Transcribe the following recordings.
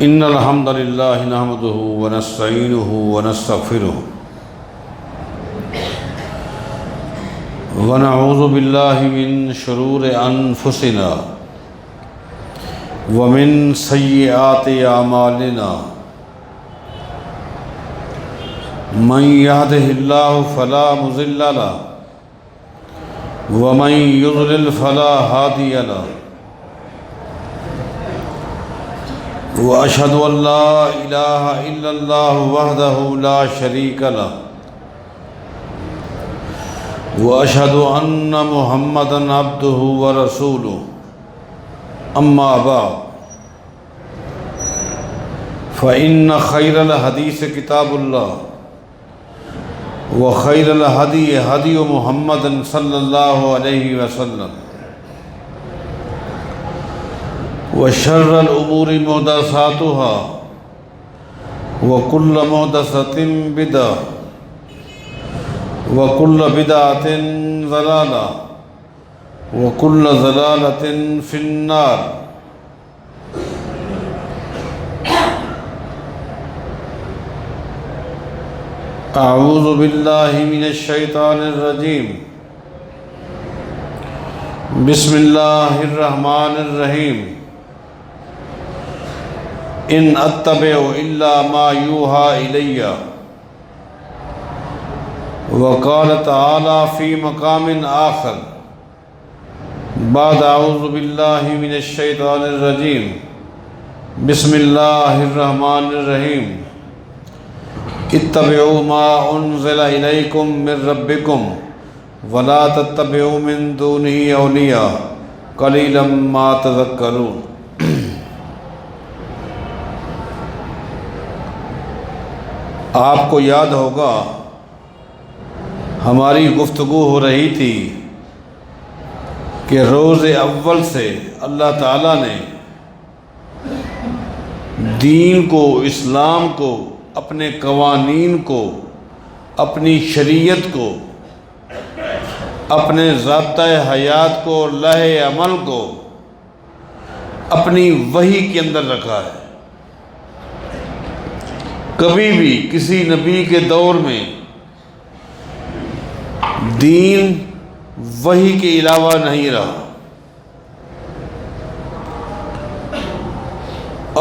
إن الحمد لله نحمده ونستعينه ونستغفره ونعوذ بالله من شرور أنفسنا ومن سيئات أعمالنا من يهده الله فلا مضل له ومن يضلل فلا هادي له وأشهد أن لا إله إلا الله وحده لا شريك له وأشهد أن محمدًا عبده ورسوله أما بعد فإن خير الحديث كتاب الله وخير الهدي هدي محمد صلى الله عليه وسلم وشر الأمور محدثاتها وكل محدثة بدعة وكل بدعة ضلالة وكل ضلالة في النار. أعوذ بالله من الشيطان الرجيم. بسم الله الرحمن الرحيم. إن أتبع إلا ما يوحى إلي. وقال تعالى في مقام آخر بعد أعوذ بالله من الشيطان الرجيم. بسم الله الرحمن الرحيم. اتبعوا ما أنزل إليكم من ربكم ولا تتبعوا من دونه أولياء قليلا ما تذكرون. آپ کو یاد ہوگا ہماری گفتگو ہو رہی تھی کہ روز اول سے اللہ تعالیٰ نے دین کو، اسلام کو، اپنے قوانین کو، اپنی شریعت کو، اپنے ضابطۂ حیات کو، لائحہ عمل کو اپنی وحی کے اندر رکھا ہے. کبھی بھی کسی نبی کے دور میں دین وحی کے علاوہ نہیں رہا،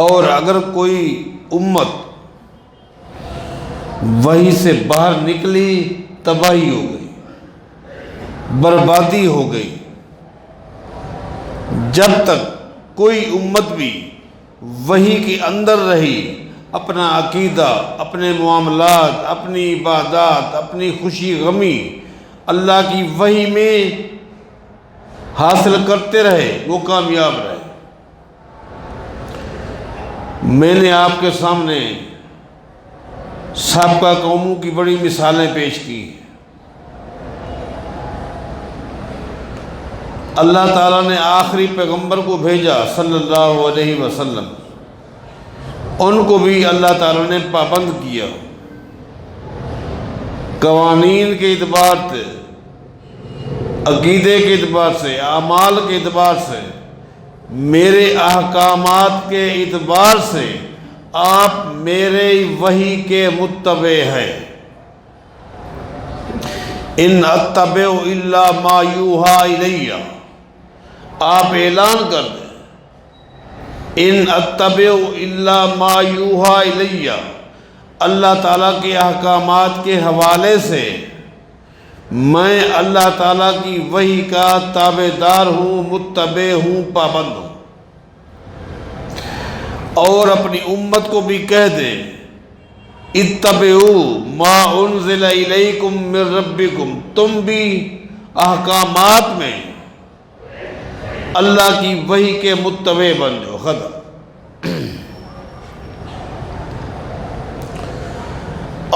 اور اگر کوئی امت وحی سے باہر نکلی تباہی ہو گئی، بربادی ہو گئی. جب تک کوئی امت بھی وحی کے اندر رہی، اپنا عقیدہ، اپنے معاملات، اپنی عبادات، اپنی خوشی غمی اللہ کی وحی میں حاصل کرتے رہے، وہ کامیاب رہے. میں نے آپ کے سامنے سابقہ قوموں کی بڑی مثالیں پیش کی. اللہ تعالیٰ نے آخری پیغمبر کو بھیجا صلی اللہ علیہ وسلم، ان کو بھی اللہ تعالیٰ نے پابند کیا. قوانین کے اعتبار سے، عقیدے کے اعتبار سے، اعمال کے اعتبار سے، میرے احکامات کے اعتبار سے آپ میرے وحی کے متبع ہیں. ان اتبع الا ما یوحى الی. آپ اعلان کر دیں ان اتبع الا ما یوحى الی. اللہ تعالیٰ کے احکامات کے حوالے سے میں اللہ تعالیٰ کی وحی کا تابع دار ہوں، متبع ہوں، پابند ہوں. اور اپنی امت کو بھی کہہ دیں اتبعوا ما انزل الیکم من ربکم. تم بھی احکامات میں اللہ کی وحی کے متبع بن جاؤ. ختم.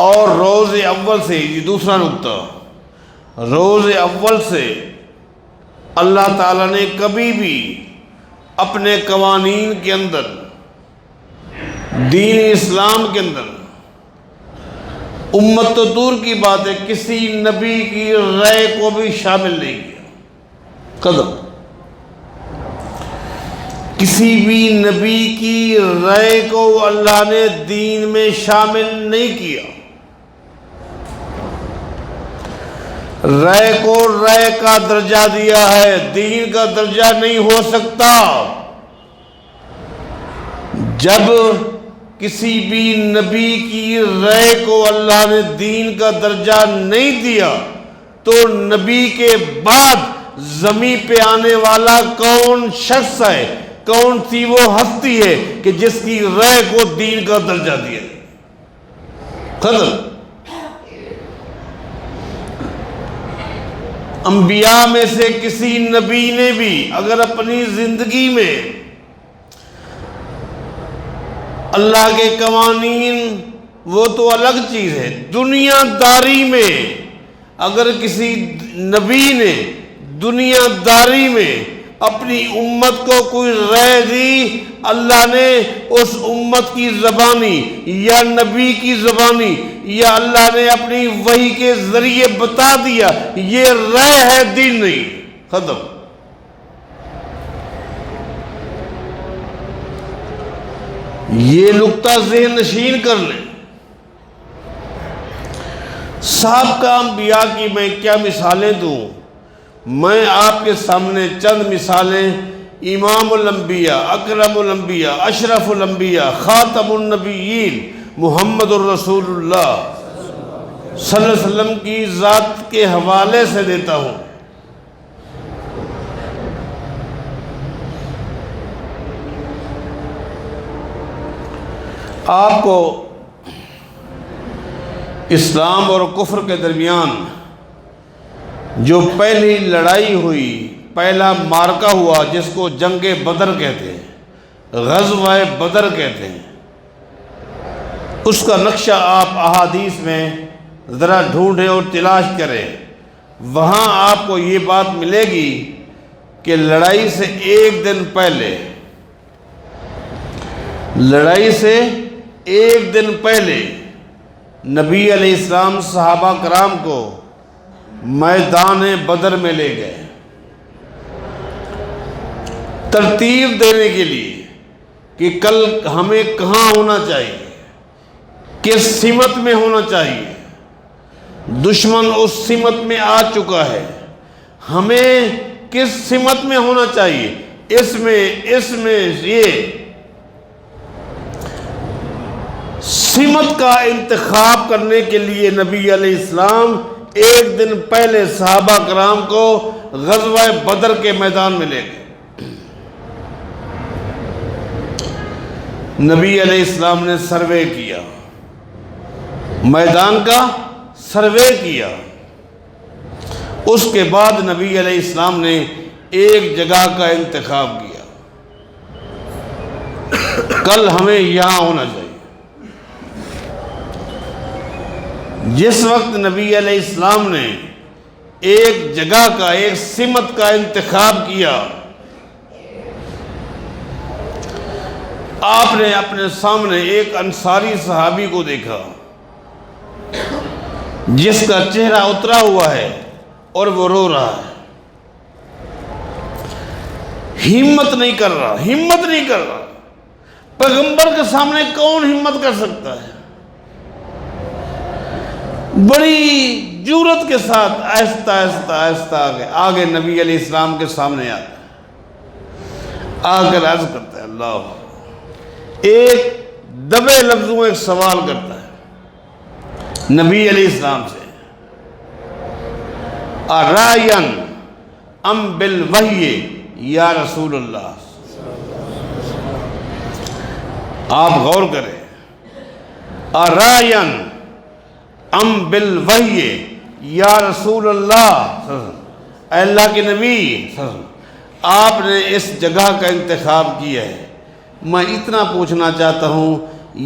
اور روز اول سے، یہ دوسرا نقطہ، روز اول سے اللہ تعالیٰ نے کبھی بھی اپنے قوانین کے اندر، دین اسلام کے اندر، امت تو دور کی بات ہے، کسی نبی کی رائے کو بھی شامل نہیں کیا. قدم کسی بھی نبی کی رائے کو اللہ نے دین میں شامل نہیں کیا۔ رائے کو رائے کا درجہ دیا ہے، دین کا درجہ نہیں ہو سکتا۔ جب کسی بھی نبی کی رائے کو اللہ نے دین کا درجہ نہیں دیا تو نبی کے بعد زمین پہ آنے والا کون شخص ہے، کون سی وہ ہستی ہے کہ جس کی رائے کو دین کا درجہ دیا؟ ختم۔ انبیاء میں سے کسی نبی نے بھی اگر اپنی زندگی میں اللہ کے قوانین، وہ تو الگ چیز ہے، دنیا داری میں اگر کسی نبی نے دنیا داری میں اپنی امت کو کوئی رائے دی، اللہ نے اس امت کی زبانی یا نبی کی زبانی یا اللہ نے اپنی وحی کے ذریعے بتا دیا یہ رائے ہے، دین نہیں۔ ختم۔ یہ نقطہ ذہن نشین کر لیں۔ سابقہ انبیاء کی میں کیا مثالیں دوں؟ میں آپ کے سامنے چند مثالیں امام الانبیاء، اکرم الانبیاء، اشرف الانبیاء، خاتم النبیین محمد الرسول اللہ صلی اللہ علیہ وسلم کی ذات کے حوالے سے دیتا ہوں۔ آپ کو اسلام اور کفر کے درمیان جو پہلی لڑائی ہوئی، پہلا معرکہ ہوا جس کو جنگ بدر کہتے ہیں، غزوہ بدر کہتے ہیں، اس کا نقشہ آپ احادیث میں ذرا ڈھونڈیں اور تلاش کریں۔ وہاں آپ کو یہ بات ملے گی کہ لڑائی سے ایک دن پہلے نبی علیہ السلام صحابہ کرام کو میدان بدر میں لے گئے ترتیب دینے کے لیے کہ کل ہمیں کہاں ہونا چاہیے، کس سمت میں ہونا چاہیے۔ دشمن اس سمت میں آ چکا ہے، ہمیں کس سمت میں ہونا چاہیے، اس میں یہ سمت کا انتخاب کرنے کے لیے نبی علیہ السلام ایک دن پہلے صحابہ کرام کو غزوہ بدر کے میدان میں لے گئے۔ نبی علیہ السلام نے سروے کیا، میدان کا سروے کیا۔ اس کے بعد نبی علیہ السلام نے ایک جگہ کا انتخاب کیا، کل ہمیں یہاں ہونا چاہیے۔ جس وقت نبی علیہ السلام نے ایک جگہ کا، ایک سمت کا انتخاب کیا، آپ نے اپنے سامنے ایک انصاری صحابی کو دیکھا جس کا چہرہ اترا ہوا ہے اور وہ رو رہا ہے، ہمت نہیں کر رہا۔ پیغمبر کے سامنے کون ہمت کر سکتا ہے؟ بڑی جرأت کے ساتھ آہستہ آگے نبی علیہ السلام کے سامنے آتا ہے، آ کر عرض کرتا ہے اللہ، ایک دبے لفظوں ایک سوال کرتا ہے نبی علیہ السلام سے، ارائین ام بالوحی یا رسول اللہ۔ آپ غور کریں، ارائین ام بالوحی یا رسول اللہ، اے اللہ کے نبی، آپ نے اس جگہ کا انتخاب کیا ہے، میں اتنا پوچھنا چاہتا ہوں،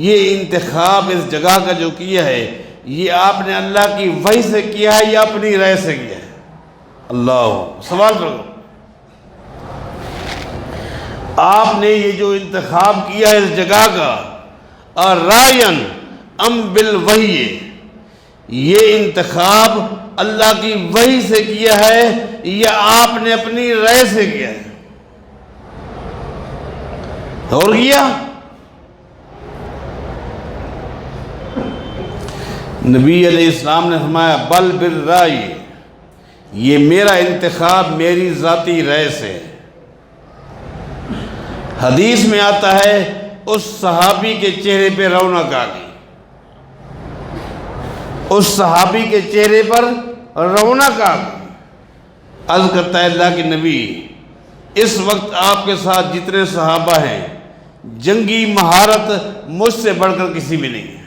یہ انتخاب اس جگہ کا جو کیا ہے یہ آپ نے اللہ کی وحی سے کیا ہے یا اپنی رائے سے کیا ہے؟ اللہ، سوال کرو، آپ نے یہ جو انتخاب کیا ہے اس جگہ کا، ارائین ام بالوحی، یہ انتخاب اللہ کی وحی سے کیا ہے یا آپ نے اپنی رائے سے کیا ہے؟ اور کیا؟ نبی علیہ السلام نے فرمایا بل بالرأی، یہ میرا انتخاب میری ذاتی رائے سے۔ حدیث میں آتا ہے اس صحابی کے چہرے پہ رونق آ گئی، اس صحابی کے چہرے پر رونق آ گئی۔ عرض کرتا ہے اللہ کے نبی، اس وقت آپ کے ساتھ جتنے صحابہ ہیں جنگی مہارت مجھ سے بڑھ کر کسی میں نہیں ہے۔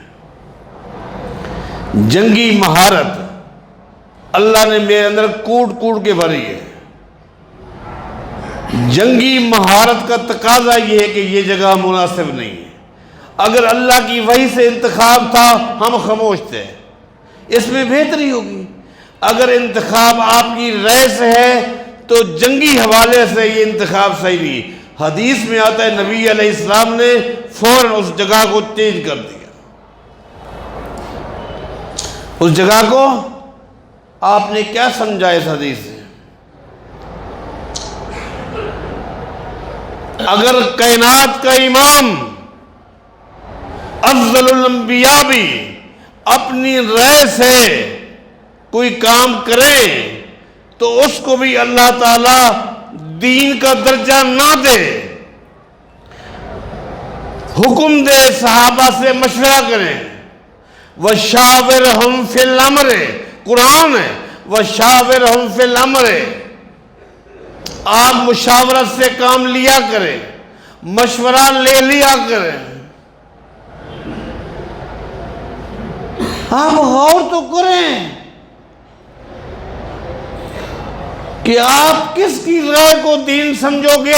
جنگی مہارت اللہ نے میرے اندر کوٹ کوٹ کے بھری ہے۔ جنگی مہارت کا تقاضا یہ ہے کہ یہ جگہ مناسب نہیں ہے۔ اگر اللہ کی وحی سے انتخاب تھا ہم خاموش تھے، اس میں بہتری ہوگی۔ اگر انتخاب آپ کی رائے سے ہے تو جنگی حوالے سے یہ انتخاب صحیح نہیں۔ حدیث میں آتا ہے نبی علیہ السلام نے فوراً اس جگہ کو چینج کر دیا۔ اس جگہ کو آپ نے کیا سمجھا اس حدیث سے؟ اگر کائنات کا امام افضل الانبیاء بھی اپنی رائے سے کوئی کام کرے تو اس کو بھی اللہ تعالیٰ دین کا درجہ نہ دے، حکم دے صحابہ سے مشورہ کریں۔ وَشَاوِرْهُمْ فِي الْأَمْرِ، قرآن ہے وَشَاوِرْهُمْ فِي الْأَمْرِ، آپ مشاورت سے کام لیا کریں، مشورہ لے لیا کریں۔ آپ غور تو کریں کہ آپ کس کی رائے کو دین سمجھو گے۔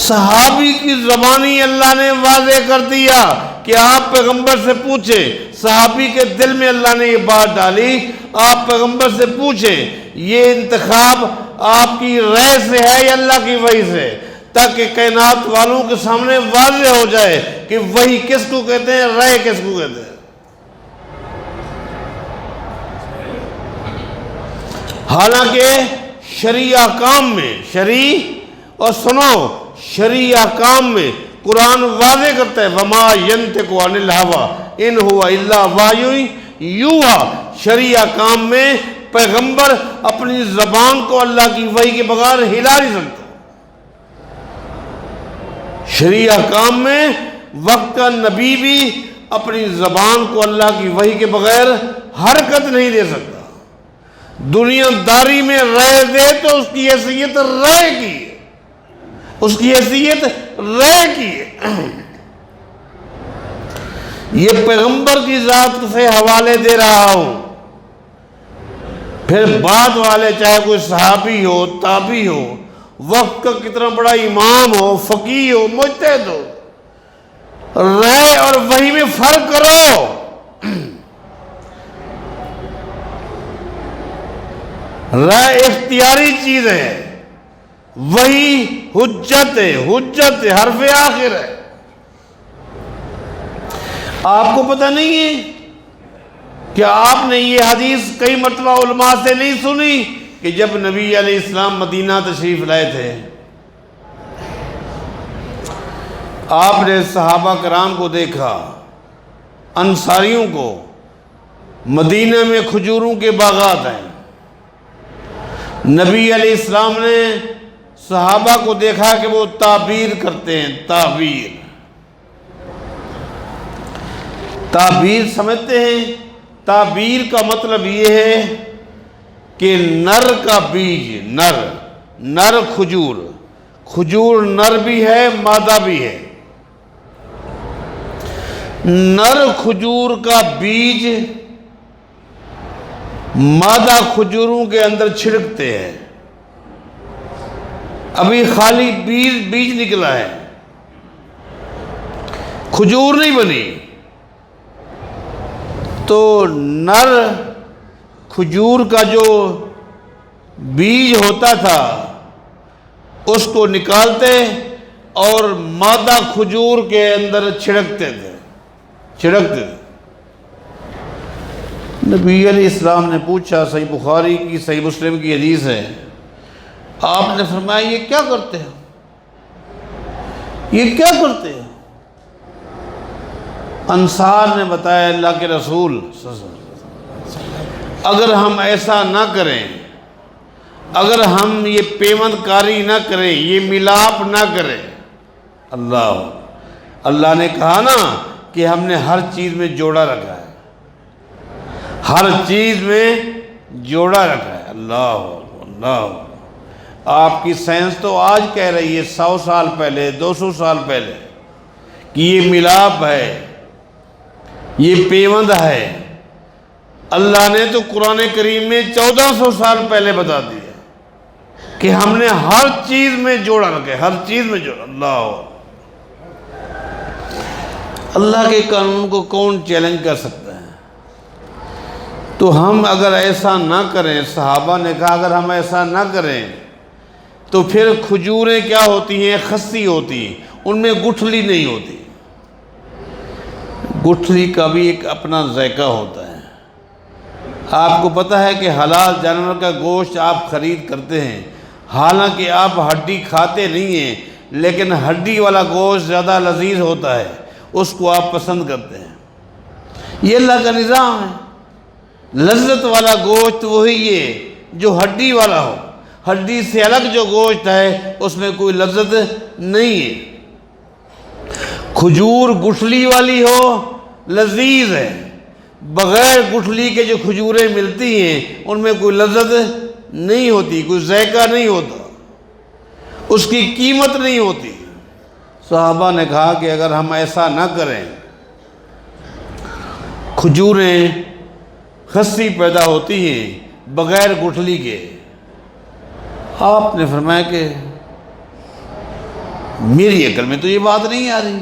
صحابی کی زبانی اللہ نے واضح کر دیا کہ آپ پیغمبر سے پوچھیں۔ صحابی کے دل میں اللہ نے یہ بات ڈالی، آپ پیغمبر سے پوچھیں یہ انتخاب آپ کی رائے سے ہے یا اللہ کی وحی سے، تاکہ کائنات والوں کے سامنے واضح ہو جائے کہ وحی کس کو کہتے ہیں، رائے کس کو کہتے ہیں۔ حالانکہ شرعی احکام میں، شرعی اور سنو شرعی احکام میں قرآن واضح کرتا ہے وَمَا يَنْتِقُ عَنِ الْهَوَىٰ إِنْ هُوَ إِلَّا وَحْيٌ يُوحَىٰ۔ شرعی احکام میں پیغمبر اپنی زبان کو اللہ کی وحی کے بغیر ہلا نہیں سکتا۔ شرعی احکام میں وقت کا نبی بھی اپنی زبان کو اللہ کی وحی کے بغیر حرکت نہیں دے سکتا۔ دنیا داری میں رائے دے تو اس کی حیثیت رائے کی ہے، اس کی حیثیت رائے کی ہے۔ یہ پیغمبر کی ذات سے حوالے دے رہا ہوں، پھر بعد والے چاہے کوئی صحابی ہو، تابعی ہو، وقت کا کتنا بڑا امام ہو، فقیہ ہو، مجتہد ہو، رائے اور وحی میں فرق کرو۔ رائے اختیاری چیز ہے، وحی حجت ہے، حجت ہے، حرف آخر ہے۔ آپ کو پتہ نہیں ہے کہ آپ نے یہ حدیث کئی مرتبہ علماء سے نہیں سنی کہ جب نبی علیہ السلام مدینہ تشریف لائے تھے، آپ نے صحابہ کرام کو دیکھا، انصاریوں کو، مدینہ میں کھجوروں کے باغات ہیں۔ نبی علیہ السلام نے صحابہ کو دیکھا کہ وہ تعبیر کرتے ہیں، تعبیر سمجھتے ہیں۔ تعبیر کا مطلب یہ ہے کہ نر کا بیج، نر کھجور نر بھی ہے مادہ بھی ہے۔ نر کھجور کا بیج مادہ کھجوروں کے اندر چھڑکتے ہیں، ابھی خالی بیج نکلا ہے، کھجور نہیں بنی۔ تو نر کھجور کا جو بیج ہوتا تھا اس کو نکالتے اور مادہ کھجور کے اندر چھڑکتے تھے۔ نبی علیہ السلام نے پوچھا، صحیح بخاری کی صحیح مسلم کی حدیث ہے، آپ نے فرمایا یہ کیا کرتے ہیں؟ یہ کیا کرتے ہیں؟ انصار نے بتایا اللہ کے رسول اگر ہم ایسا نہ کریں، اگر ہم یہ پیوند کاری نہ کریں، یہ ملاپ نہ کریں، اللہ نے کہا نا کہ ہم نے ہر چیز میں جوڑا رکھا ہے، ہر چیز میں جوڑا رکھا ہے۔ اللہ آپ کی سائنس تو آج کہہ رہی ہے 100 سال پہلے 200 سال پہلے کہ یہ ملاپ ہے، یہ پیوند ہے۔ اللہ نے تو قرآن کریم میں 1400 سال پہلے بتا دیا کہ ہم نے ہر چیز میں جوڑا رکھا ہے، ہر چیز میں جوڑا۔ اللہ کے قانون کو کون چیلنج کر سکتا ہے؟ تو ہم اگر ایسا نہ کریں، صحابہ نے کہا اگر ہم ایسا نہ کریں تو پھر کھجوریں کیا ہوتی ہیں؟ خسی ہوتی ہیں، ان میں گٹھلی نہیں ہوتی۔ گٹھلی کا بھی ایک اپنا ذائقہ ہوتا ہے۔ آپ کو پتہ ہے کہ حلال جانور کا گوشت آپ خرید کرتے ہیں، حالانکہ آپ ہڈی کھاتے نہیں ہیں، لیکن ہڈی والا گوشت زیادہ لذیذ ہوتا ہے، اس کو آپ پسند کرتے ہیں۔ یہ اللہ کا نظام ہے۔ لذت والا گوشت وہی ہے جو ہڈی والا ہو، ہڈی سے الگ جو گوشت ہے اس میں کوئی لذت نہیں ہے۔ کھجور گٹھلی والی ہو لذیذ ہے، بغیر گٹھلی کے جو کھجوریں ملتی ہیں ان میں کوئی لذت نہیں ہوتی، کوئی ذائقہ نہیں ہوتا، اس کی قیمت نہیں ہوتی۔ صحابہ نے کہا کہ اگر ہم ایسا نہ کریں، کھجوریں خسی پیدا ہوتی ہیں بغیر گٹھلی کے۔ آپ نے فرمایا کہ میری عقل میں تو یہ بات نہیں آ رہی،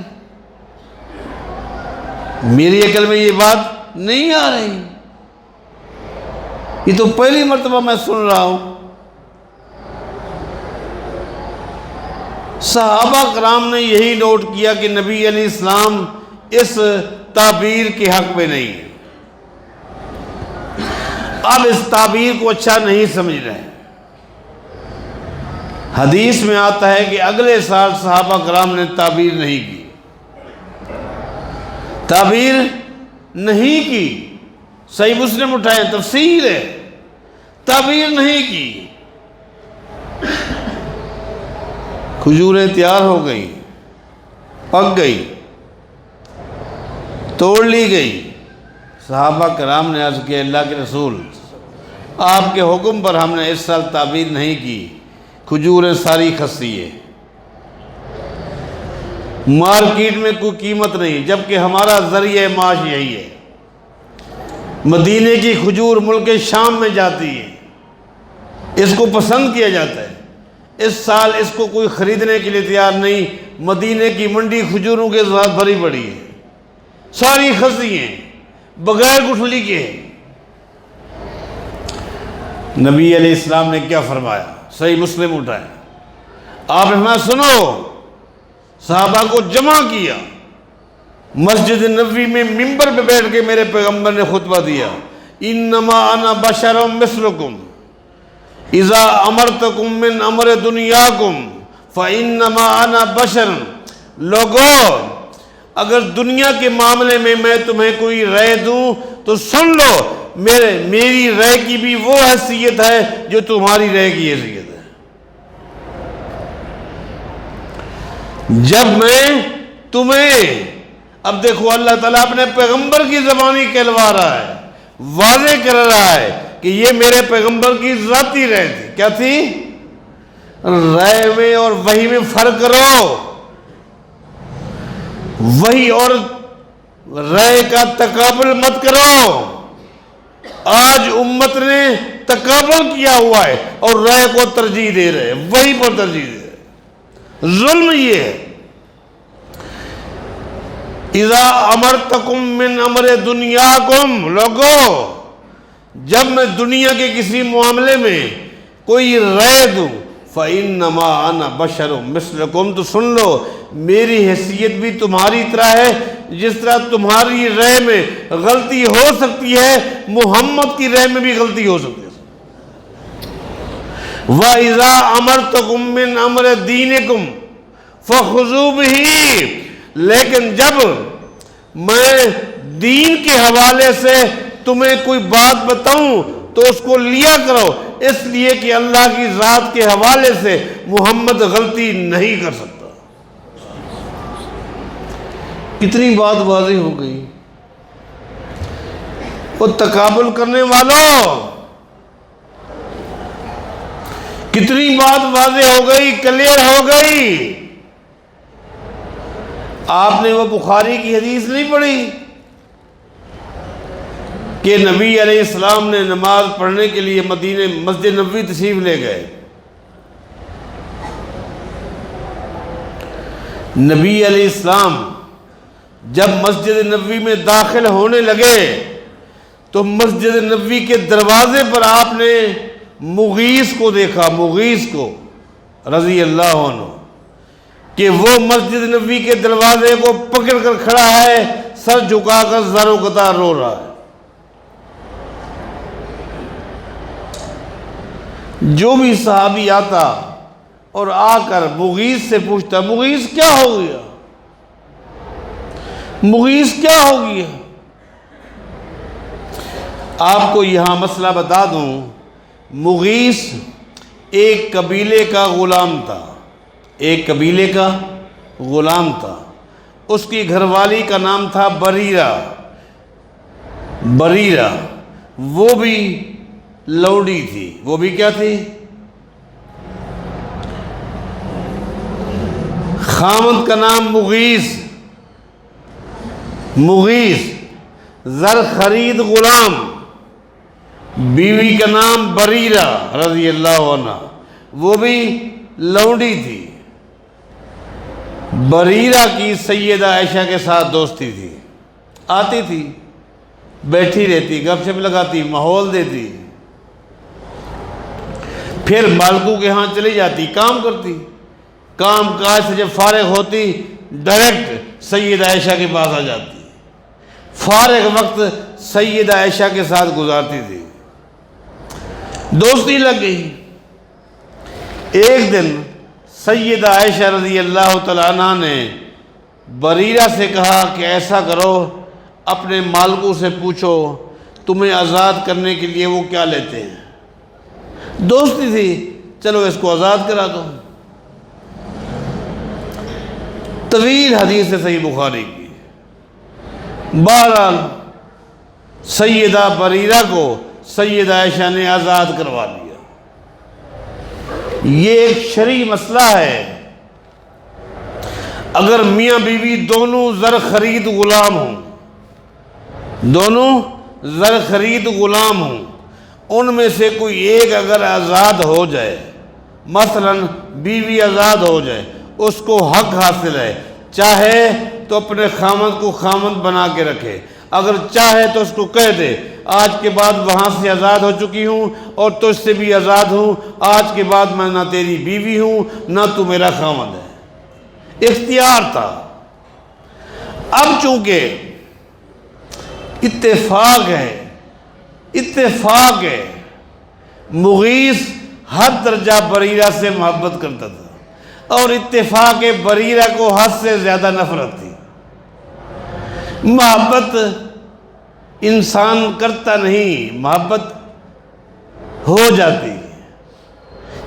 میری عقل میں یہ بات نہیں آ رہی، یہ تو پہلی مرتبہ میں سن رہا ہوں۔ صحابہ کرام نے یہی نوٹ کیا کہ نبی علیہ السلام اس تعبیر کے حق میں نہیں ہے، اب اس تعبیر کو اچھا نہیں سمجھ رہے ہیں۔ حدیث میں آتا ہے کہ اگلے سال صحابہ کرام نے تعبیر نہیں کی، تعبیر نہیں کی۔ صحیح مسلم اٹھائیں، تفسیر ہے، تعبیر نہیں کی۔ کھجوریں تیار ہو گئی، پک گئی، توڑ لی گئی۔ صحابہ کرام نے عرض کیا اللہ کے رسول آپ کے حکم پر ہم نے اس سال تعبیر نہیں کی، کھجوریں ساری خسی ہے، مارکیٹ میں کوئی قیمت نہیں، جبکہ ہمارا ذریعہ معاش یہی ہے۔ مدینے کی کھجور ملک شام میں جاتی ہے، اس کو پسند کیا جاتا ہے۔ اس سال اس کو کوئی خریدنے کے لیے تیار نہیں، مدینے کی منڈی کھجوروں کے ساتھ بھری پڑی ہے، ساری خسی ہیں، بغیر گٹھلی کے۔ نبی علیہ السلام نے کیا فرمایا؟ صحیح مسلم اٹھائیں، آپ نے فرمایا سنو، صحابہ کو جمع کیا، مسجد نبوی میں ممبر پہ بیٹھ کے میرے پیغمبر نے خطبہ دیا، انما انا بشر مثلکم اذا امرتکم من امر دنیاکم فانما انا بشر۔ لوگو اگر دنیا کے معاملے میں میں تمہیں کوئی رائے دوں تو سن لو، میری رائے کی بھی وہ حیثیت ہے جو تمہاری رائے کی حیثیت ہے۔ جب میں تمہیں، اب دیکھو اللہ تعالیٰ اپنے پیغمبر کی زبانی کہلوا رہا ہے، واضح کر رہا ہے کہ یہ میرے پیغمبر کی ذاتی رائے تھی۔ کیا تھی؟ رائے میں اور وحی میں فرق کرو، وحی اور رائے کا تقابل مت کرو۔ آج امت نے تقابل کیا ہوا ہے اور رائے کو ترجیح دے رہے ہیں، وحی پر ترجیح دے رہے۔ ظلم یہ ہے۔ اذا امرتکم من امر دنیاکم، لوگو جب میں دنیا کے کسی معاملے میں کوئی رائے دوں، فَإِنَّمَا أَنَا بَشَرٌ مِثْلُكُمْ، تو سن لو میری حیثیت بھی تمہاری طرح ہے، جس طرح تمہاری رائے میں غلطی ہو سکتی ہے محمد کی رائے میں بھی غلطی ہو سکتی ہے۔ وَإِذَا أَمَرْتُكُم مِّنْ أَمْرِ دِينِكُمْ فخذوا بہ، لیکن جب میں دین کے حوالے سے تمہیں کوئی بات بتاؤں تو اس کو لیا کرو، اس لیے کہ اللہ کی ذات کے حوالے سے محمد غلطی نہیں کر سکتا۔ کتنی بات واضح ہو گئی۔ وہ تقابل کرنے والوں، کتنی بات واضح ہو گئی، کلیئر ہو گئی۔ آپ نے وہ بخاری کی حدیث نہیں پڑھی کہ نبی علیہ السلام نے نماز پڑھنے کے لیے مدینے مسجد نبوی تشریف لے گئے۔ نبی علیہ السلام جب مسجد نبوی میں داخل ہونے لگے تو مسجد نبوی کے دروازے پر آپ نے مغیث کو دیکھا، مغیث کو رضی اللہ عنہ، کہ وہ مسجد نبوی کے دروازے کو پکڑ کر کھڑا ہے، سر جھکا کر زار و قطار رو رہا ہے۔ جو بھی صحابی آتا اور آ کر مغیث سے پوچھتا، مغیث کیا ہو گیا، مغیث کیا ہو گیا؟ آپ کو یہاں مسئلہ بتا دوں، مغیث ایک قبیلے کا غلام تھا، ایک قبیلے کا غلام تھا۔ اس کی گھر والی کا نام تھا بریرہ، بریرہ وہ بھی لوڈی تھی، وہ بھی کیا تھی؟ خامد کا نام مغیث، مغیث زر خرید غلام، بیوی کا نام بریرہ رضی اللہ عنہ، وہ بھی لونڈی تھی۔ بریرہ کی سیدہ عائشہ کے ساتھ دوستی تھی، آتی تھی، بیٹھی رہتی، گپ شپ لگاتی، ماحول دیتی، پھر مالکوں کے ہاں چلی جاتی، کام کرتی، کام کاج سے جب فارغ ہوتی ڈائریکٹ سیدہ عائشہ کے پاس آ جاتی، فارغ وقت سیدہ عائشہ کے ساتھ گزارتی تھی، دوستی لگ گئی۔ ایک دن سیدہ عائشہ رضی اللہ تعالیٰ عنہ نے بریرہ سے کہا کہ ایسا کرو، اپنے مالکوں سے پوچھو تمہیں آزاد کرنے کے لیے وہ کیا لیتے ہیں۔ دوستی تھی، چلو اس کو آزاد کرا دو۔ طویل حدیث ہے صحیح بخاری کی۔ بہرحال سیدہ بریرہ کو سیدہ عائشہ نے آزاد کروا دیا۔ یہ ایک شرعی مسئلہ ہے، اگر میاں بیوی دونوں زر خرید غلام ہوں، دونوں زر خرید غلام ہوں، ان میں سے کوئی ایک اگر آزاد ہو جائے، مثلا بیوی آزاد ہو جائے، اس کو حق حاصل ہے، چاہے تو اپنے خامد کو خامد بنا کے رکھے، اگر چاہے تو اس کو کہہ دے آج کے بعد وہاں سے آزاد ہو چکی ہوں اور تجھ سے بھی آزاد ہوں، آج کے بعد میں نہ تیری بیوی ہوں نہ تو میرا خامد ہے، اختیار تھا۔ اب چونکہ اتفاق ہے، اتفاق ہے، مغیث حد درجہ بریرہ سے محبت کرتا تھا اور اتفاق بریرہ کو حد سے زیادہ نفرت تھی۔ محبت انسان کرتا نہیں، محبت ہو جاتی ہے،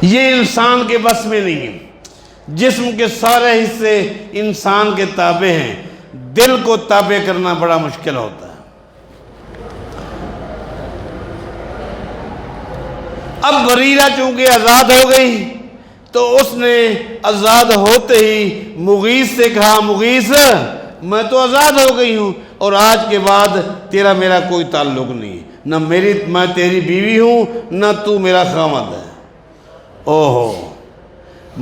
یہ انسان کے بس میں نہیں ہے۔ جسم کے سارے حصے انسان کے تابع ہیں، دل کو تابع کرنا بڑا مشکل ہوتا ہے۔ اب بریرہ چونکہ آزاد ہو گئی تو اس نے آزاد ہوتے ہی مغیث سے کہا، مغیث میں تو آزاد ہو گئی ہوں اور آج کے بعد تیرا میرا کوئی تعلق نہیں، نہ میں تیری بیوی ہوں نہ تو میرا خامد ہے۔ اوہو،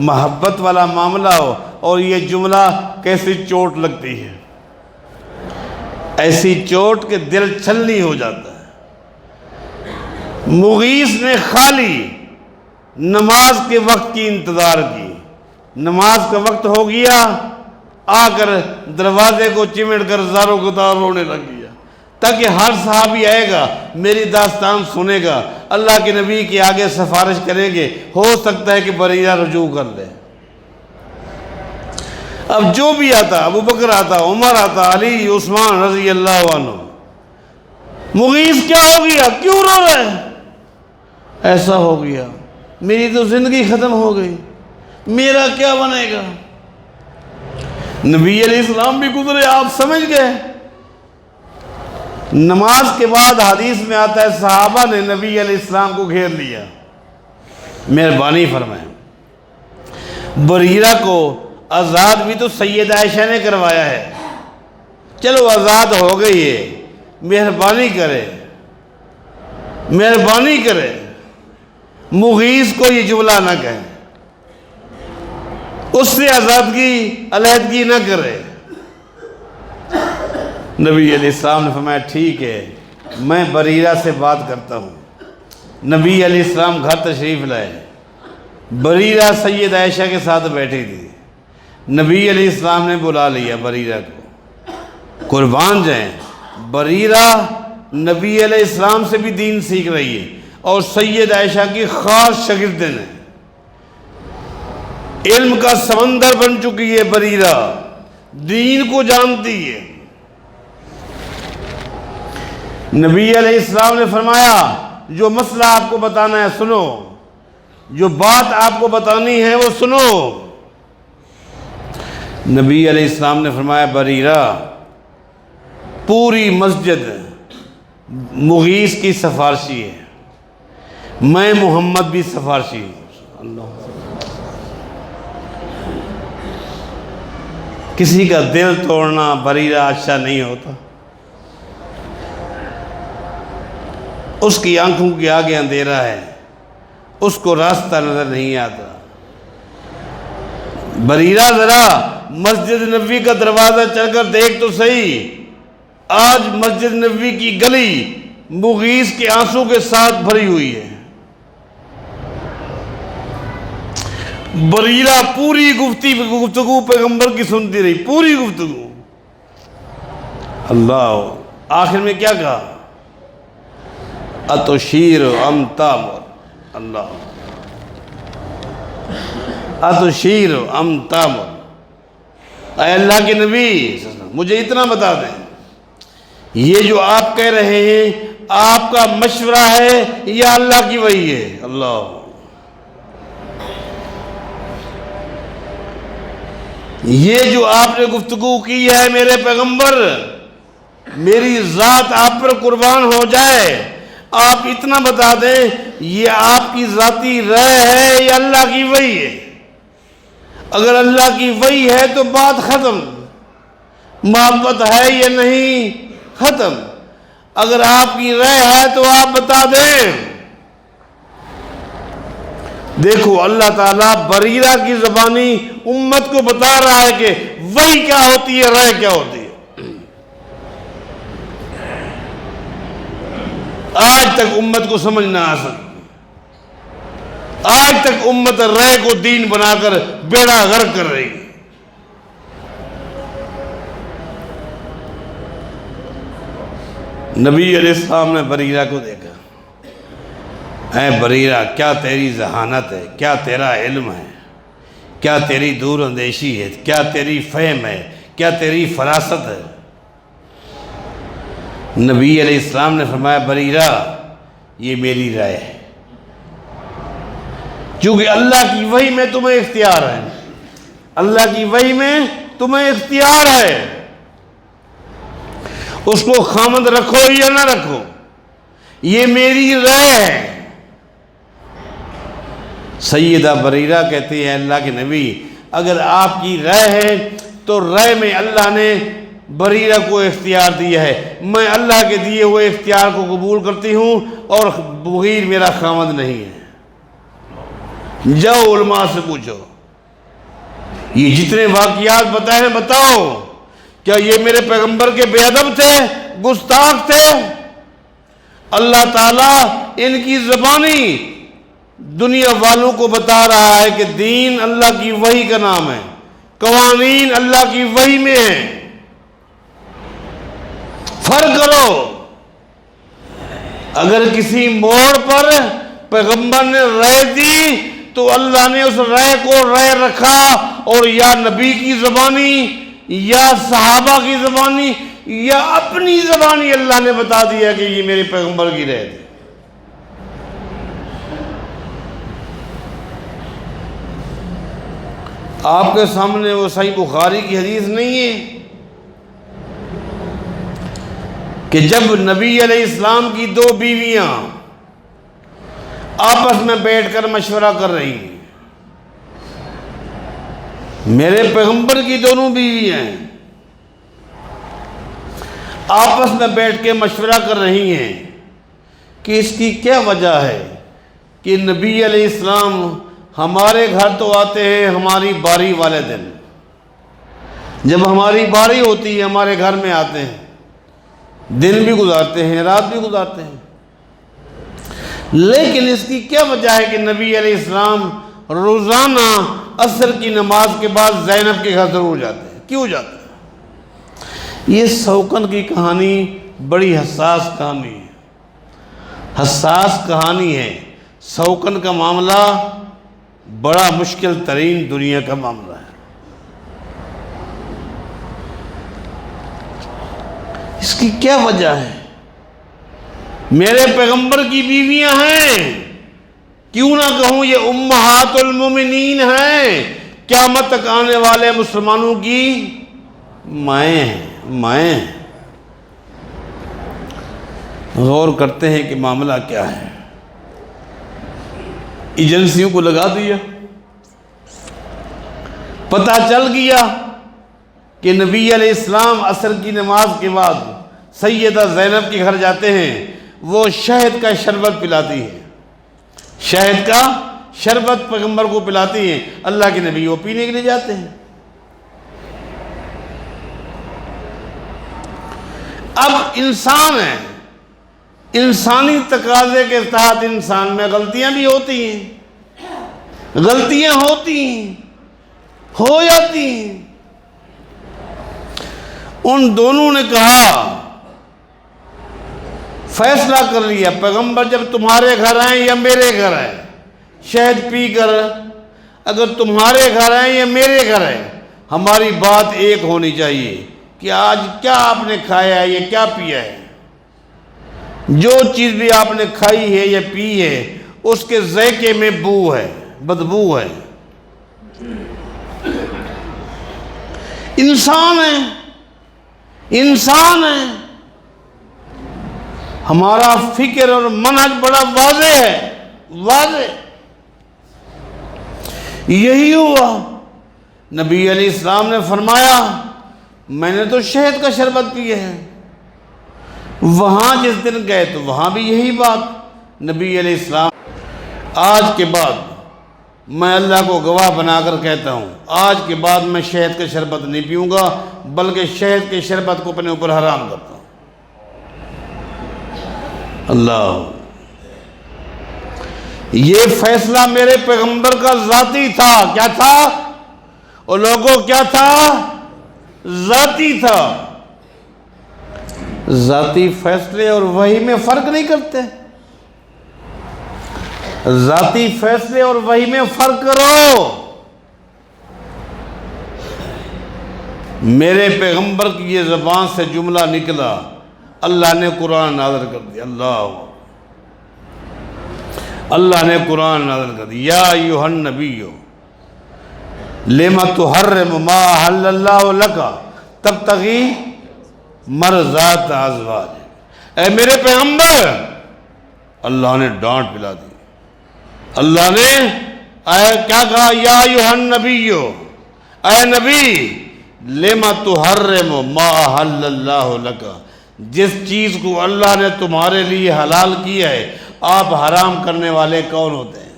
محبت والا معاملہ ہو اور یہ جملہ کیسی چوٹ لگتی ہے، ایسی چوٹ کہ دل چھلنی ہو جاتا ہے۔ مغیث نے خالی نماز کے وقت کی انتظار کی، نماز کا وقت ہو گیا، آ کر دروازے کو چمٹ کر زاروں قطار رونے لگ گیا، تاکہ ہر صحابی آئے گا میری داستان سنے گا، اللہ کے نبی کے آگے سفارش کریں گے، ہو سکتا ہے کہ بریرہ رجوع کر لے۔ اب جو بھی آتا، ابو بکر آتا، عمر آتا، علی، عثمان رضی اللہ عنہ، مغیث کیا ہو گیا، کیوں رو رہے؟ ایسا ہو گیا، میری تو زندگی ختم ہو گئی، میرا کیا بنے گا؟ نبی علیہ السلام بھی گزرے، آپ سمجھ گئے۔ نماز کے بعد حدیث میں آتا ہے صحابہ نے نبی علیہ السلام کو گھیر لیا، مہربانی فرمائیں۔ بریرہ کو آزاد بھی تو سید عائشہ نے کروایا ہے، چلو آزاد ہو گئی ہے، مہربانی کرے، مہربانی کرے، مغیث کو یہ جملہ نہ کہیں، اس سے آزادگی علیحدگی نہ کرے۔ نبی علیہ السلام نے فرمایا ٹھیک ہے، میں بریرہ سے بات کرتا ہوں۔ نبی علیہ السلام گھر تشریف لائے، بریرہ سید عائشہ کے ساتھ بیٹھی تھی، نبی علیہ السلام نے بلا لیا بریرہ کو۔ قربان جائیں، بریرہ نبی علیہ السلام سے بھی دین سیکھ رہی ہے اور سید عائشہ کی خاص شاگردن ہے، علم کا سمندر بن چکی ہے بریرہ، دین کو جانتی ہے۔ نبی علیہ السلام نے فرمایا جو مسئلہ آپ کو بتانا ہے سنو، جو بات آپ کو بتانی ہے وہ سنو۔ نبی علیہ السلام نے فرمایا بریرہ، پوری مسجد مغیث کی سفارشی ہے، میں محمد بھی سفارشی ہوں۔ اللہ، کسی کا دل توڑنا بریرہ اچھا نہیں ہوتا، اس کی آنکھوں کے آگے اندھیرا ہے، اس کو راستہ نظر نہیں آتا۔ بریرہ ذرا مسجد نبوی کا دروازہ چل کر دیکھ تو صحیح، آج مسجد نبوی کی گلی مغیث کے آنسو کے ساتھ بھری ہوئی ہے۔ بریرہ پوری گفتگو پیغمبر کی سنتی رہی، پوری گفتگو۔ اللہ، آخر میں کیا کہا؟ اتشیر ام تامر، اللہ، اتشیر ام تامر، اے اللہ کے نبی مجھے اتنا بتا دیں، یہ جو آپ کہہ رہے ہیں آپ کا مشورہ ہے یا اللہ کی وحی ہے؟ اللہ، یہ جو آپ نے گفتگو کی ہے میرے پیغمبر، میری ذات آپ پر قربان ہو جائے، آپ اتنا بتا دیں یہ آپ کی ذاتی رائے ہے یا اللہ کی وحی ہے؟ اگر اللہ کی وحی ہے تو بات ختم، محبت ہے یا نہیں ختم۔ اگر آپ کی رائے ہے تو آپ بتا دیں۔ دیکھو اللہ تعالیٰ بریرہ کی زبانی امت کو بتا رہا ہے کہ وحی کیا ہوتی ہے، رائے کیا ہوتی ہے۔ آج تک امت کو سمجھ نہ آ سکی، آج تک امت رائے کو دین بنا کر بیڑا غرق کر رہی ہے۔ نبی علیہ السلام نے بریرہ کو دیکھا، اے بریرہ کیا تیری ذہانت ہے، کیا تیرا علم ہے، کیا تیری دور اندیشی ہے، کیا تیری فہم ہے، کیا تیری فراست ہے۔ نبی علیہ السلام نے فرمایا بریرہ یہ میری رائے ہے، کیونکہ اللہ کی وحی میں تمہیں اختیار ہے، اللہ کی وحی میں تمہیں اختیار ہے، اس کو خامد رکھو یا نہ رکھو، یہ میری رائے ہے۔ سیدہ بریرہ کہتی ہے اللہ کے نبی اگر آپ کی رائے ہے تو رائے میں اللہ نے بریرہ کو اختیار دیا ہے، میں اللہ کے دیے ہوئے اختیار کو قبول کرتی ہوں اور مغیر میرا خامد نہیں ہے۔ جاؤ علماء سے پوچھو، یہ جتنے واقعات بتائے ہیں بتاؤ، کیا یہ میرے پیغمبر کے بے ادب تھے، گستاخ تھے؟ اللہ تعالیٰ ان کی زبانی دنیا والوں کو بتا رہا ہے کہ دین اللہ کی وحی کا نام ہے، قوانین اللہ کی وحی میں ہیں، فرق کرو۔ اگر کسی موڑ پر پیغمبر نے رائے دی تو اللہ نے اس رے کو رے رکھا اور یا نبی کی زبانی یا صحابہ کی زبانی یا اپنی زبانی اللہ نے بتا دیا کہ یہ میرے پیغمبر کی رے تھی۔ آپ کے سامنے وہ صحیح بخاری کی حدیث نہیں ہے کہ جب نبی علیہ السلام کی دو بیویاں آپس میں بیٹھ کر مشورہ کر رہی ہیں، میرے پیغمبر کی دونوں بیویاں ہیں، آپس میں بیٹھ کے مشورہ کر رہی ہیں کہ اس کی کیا وجہ ہے کہ نبی علیہ السلام ہمارے گھر تو آتے ہیں ہماری باری والے دن، جب ہماری باری ہوتی ہے ہمارے گھر میں آتے ہیں، دن بھی گزارتے ہیں رات بھی گزارتے ہیں، لیکن اس کی کیا وجہ ہے کہ نبی علیہ السلام روزانہ عصر کی نماز کے بعد زینب کے گھر ضرور جاتے ہیں، کیوں جاتے ہیں؟ یہ سوکن کی کہانی بڑی حساس کہانی ہے، حساس کہانی ہے۔ سوکن کا معاملہ بڑا مشکل ترین دنیا کا معاملہ ہے۔ اس کی کیا وجہ ہے؟ میرے پیغمبر کی بیویاں ہیں، کیوں نہ کہوں یہ امہات المومنین ہیں، قیامت تک آنے والے مسلمانوں کی مائیں ہیں۔ غور کرتے ہیں کہ معاملہ کیا ہے۔ ایجنسیوں کو لگا دیا، پتہ چل گیا کہ نبی علیہ السلام عصر کی نماز کے بعد سیدہ زینب کے گھر جاتے ہیں، وہ شہد کا شربت پلاتی ہے، شہد کا شربت پیغمبر کو پلاتی ہیں، اللہ کے نبی وہ پینے کے لیے جاتے ہیں۔ اب انسان ہے، انسانی تقاضے کے تحت انسان میں غلطیاں بھی ہوتی ہیں، غلطیاں ہوتی ہیں، ہو جاتی ہیں۔ ان دونوں نے کہا، فیصلہ کر لیا، پیغمبر جب تمہارے گھر آئیں یا میرے گھر آئیں، شہد پی کر اگر تمہارے گھر آئیں یا میرے گھر آئیں، ہماری بات ایک ہونی چاہیے کہ آج کیا آپ نے کھایا ہے یا کیا پیا ہے۔ جو چیز بھی آپ نے کھائی ہے یا پی ہے اس کے ذائقے میں بو ہے، بدبو ہے۔ انسان ہے، ہمارا فکر اور منہج بڑا واضح ہے، واضح۔ یہی ہوا، نبی علیہ السلام نے فرمایا میں نے تو شہد کا شربت پیا ہے۔ وہاں جس دن گئے تو وہاں بھی یہی بات، نبی علیہ السلام۔ آج کے بعد میں اللہ کو گواہ بنا کر کہتا ہوں، آج کے بعد میں شہد کا شربت نہیں پیوں گا، بلکہ شہد کے شربت کو اپنے اوپر حرام کرتا ہوں۔ اللہ، یہ فیصلہ میرے پیغمبر کا ذاتی تھا۔ کیا تھا؟ اور لوگوں کیا تھا؟ ذاتی تھا۔ ذاتی فیصلے اور وحی میں فرق نہیں کرتے، ذاتی فیصلے اور وحی میں فرق کرو۔ میرے پیغمبر کی یہ زبان سے جملہ نکلا، اللہ نے قرآن نازل کر دیا۔ اللہ نے قرآن نازل کر دیا، یا ایھا النبی لم تحرم ما احل اللہ لک تبتغی مرضات ازواج۔ اے میرے پیغمبر، اللہ نے ڈانٹ پلا دی۔ اللہ نے کیا کہا؟ یا ایھا النبی، اے نبی، لم تحرم ما احل اللہ لک، جس چیز کو اللہ نے تمہارے لیے حلال کیا ہے آپ حرام کرنے والے کون ہوتے ہیں؟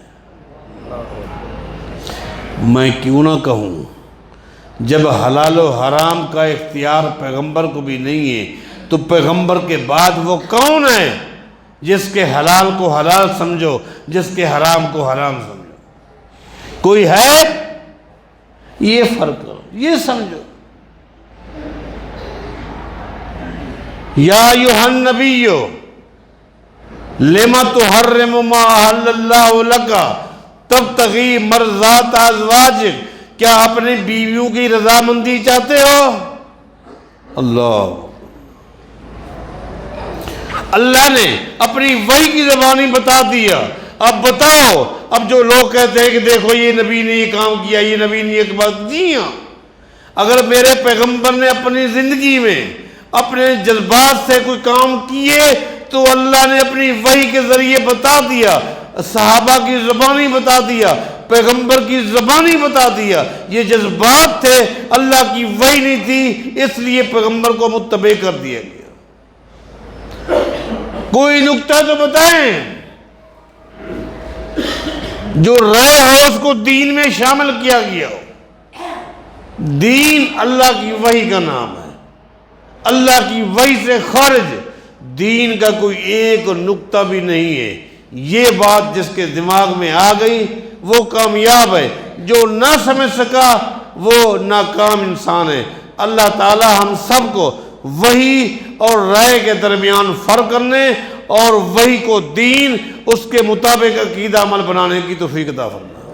میں کیوں نہ کہوں، جب حلال و حرام کا اختیار پیغمبر کو بھی نہیں ہے تو پیغمبر کے بعد وہ کون ہے جس کے حلال کو حلال سمجھو، جس کے حرام کو حرام سمجھو؟ کوئی ہے؟ یہ فرق کرو، یہ سمجھو۔ یا ایھا النبی لم تحرم ما احل اللہ لک تبتغی مرضات ازواجک، کیا اپنے بیویوں کی رضامندی چاہتے ہو؟ اللہ نے اپنی وحی کی زبانی بتا دیا۔ اب بتاؤ، اب جو لوگ کہتے ہیں کہ دیکھو یہ نبی نے یہ کام کیا، یہ نبی نے ایک بات، جی ہاں، اگر میرے پیغمبر نے اپنی زندگی میں اپنے جذبات سے کوئی کام کیے تو اللہ نے اپنی وحی کے ذریعے بتا دیا، صحابہ کی زبانی بتا دیا، پیغمبر کی زبانی بتا دیا۔ یہ جذبات تھے، اللہ کی وحی نہیں تھی، اس لیے پیغمبر کو متبع کر دیا گیا۔ کوئی نکتہ تو بتائیں جو رائے ہو اس کو دین میں شامل کیا گیا ہو۔ دین اللہ کی وحی کا نام ہے، اللہ کی وحی سے خارج دین کا کوئی ایک نکتہ بھی نہیں ہے۔ یہ بات جس کے دماغ میں آ گئی وہ کامیاب ہے، جو نہ سمجھ سکا وہ ناکام انسان ہے۔ اللہ تعالی ہم سب کو وحی اور رائے کے درمیان فرق کرنے اور وحی کو دین، اس کے مطابق عقیدہ عمل بنانے کی توفیق عطا فرمائے۔